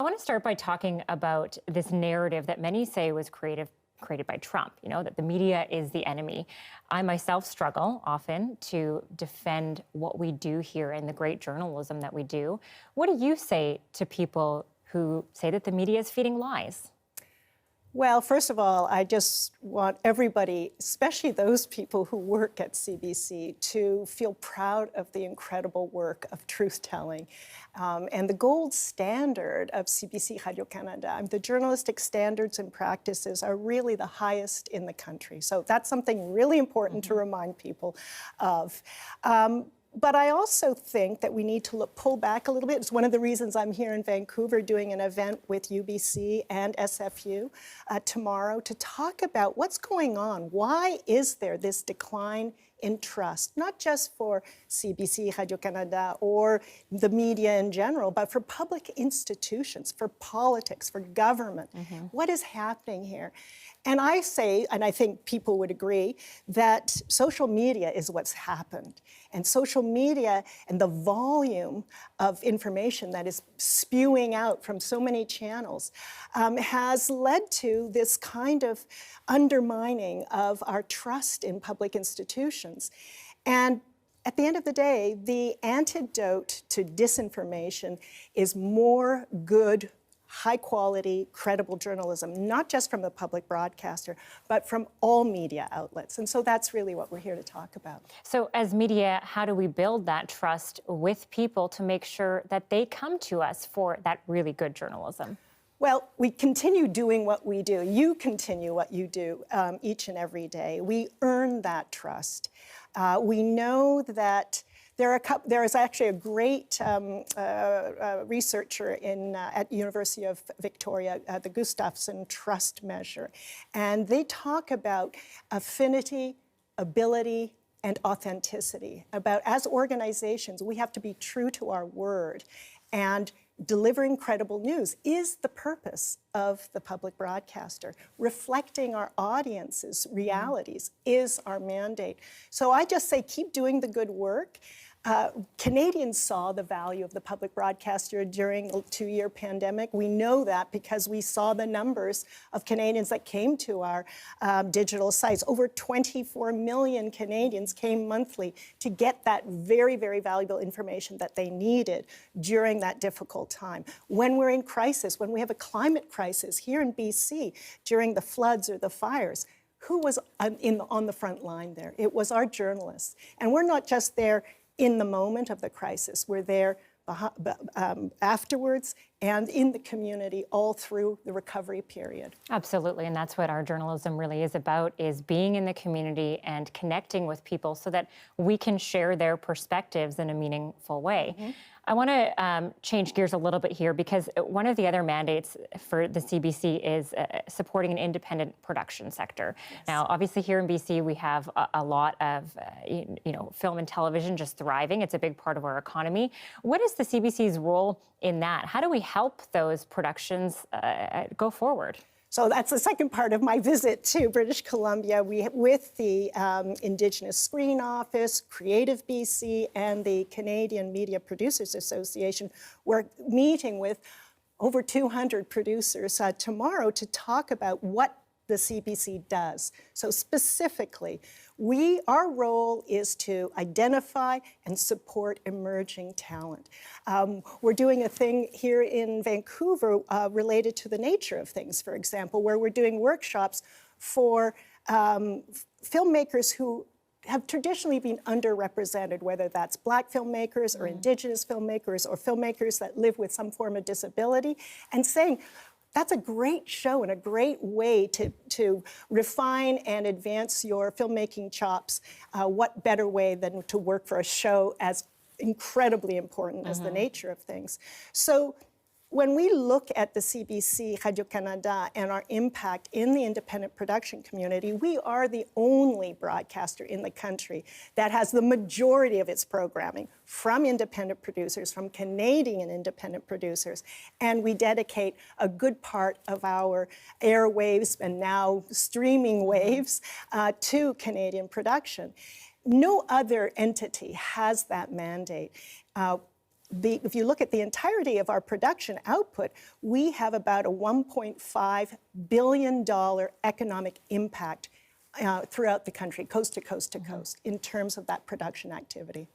want to start by talking about this narrative that many say was created by Trump, that the media is the enemy. I myself struggle often to defend what we do here and the great journalism that we do. What do you say to people who say that the media is feeding lies? Well, first of all, I just want everybody, especially those people who work at CBC, to feel proud of the incredible work of truth-telling. And the gold standard of CBC Radio-Canada, the journalistic standards and practices are really the highest in the country. So that's something really important to remind people of. But I also think that we need to pull back a little bit. It's one of the reasons I'm here in Vancouver doing an event with UBC and SFU tomorrow to talk about what's going on. Why is there this decline in trust, not just for CBC, Radio-Canada, or the media in general, but for public institutions, for politics, for government? What is happening here? And I say, and I think people would agree, that social media is what's happened. And social media and the volume of information that is spewing out from so many channels has led to this kind of undermining of our trust in public institutions. And at the end of the day, the antidote to disinformation is more good, high-quality, credible journalism, not just from the public broadcaster, but from all media outlets. And so that's really what we're here to talk about. So as media, how do we build that trust with people to make sure that they come to us for that really good journalism? Well, we continue doing what we do. You continue what you do each and every day. We earn that trust. We know that there is actually a great researcher at University of Victoria, the Gustafson Trust Measure, and they talk about affinity, ability, and authenticity. About as organizations, we have to be true to our word, and delivering credible news is the purpose of the public broadcaster. Reflecting our audience's realities is our mandate. So I just say keep doing the good work. Canadians saw the value of the public broadcaster during the 2-year pandemic. We know that because we saw the numbers of Canadians that came to our digital sites. Over 24 million Canadians came monthly to get that very, very valuable information that they needed during that difficult time. When we're in crisis, when we have a climate crisis here in BC during the floods or the fires, who was on the front line there? It was our journalists. And we're not just there in the moment of the crisis. We're there afterwards and in the community all through the recovery period. Absolutely, and that's what our journalism really is about, is being in the community and connecting with people so that we can share their perspectives in a meaningful way. I want to change gears a little bit here because one of the other mandates for the CBC is supporting an independent production sector. Yes. Now, obviously here in BC, we have a lot of film and television just thriving. It's a big part of our economy. What is the CBC's role in that? How do we help those productions go forward? So that's the second part of my visit to British Columbia. With the Indigenous Screen Office, Creative BC, and the Canadian Media Producers Association, we're meeting with over 200 producers tomorrow to talk about what the CBC does. So specifically, our role is to identify and support emerging talent. We're doing a thing here in Vancouver related to the nature of things, for example, where we're doing workshops for filmmakers who have traditionally been underrepresented, whether that's Black filmmakers or Indigenous filmmakers or filmmakers that live with some form of disability, and saying, that's a great show and a great way to refine and advance your filmmaking chops. What better way than to work for a show as incredibly important as the nature of things? So when we look at the CBC, Radio-Canada, and our impact in the independent production community, we are the only broadcaster in the country that has the majority of its programming from independent producers, from Canadian independent producers, and we dedicate a good part of our airwaves and now streaming waves to Canadian production. No other entity has that mandate. if you look at the entirety of our production output, we have about a $1.5 billion economic impact throughout the country, coast to coast to coast, in terms of that production activity.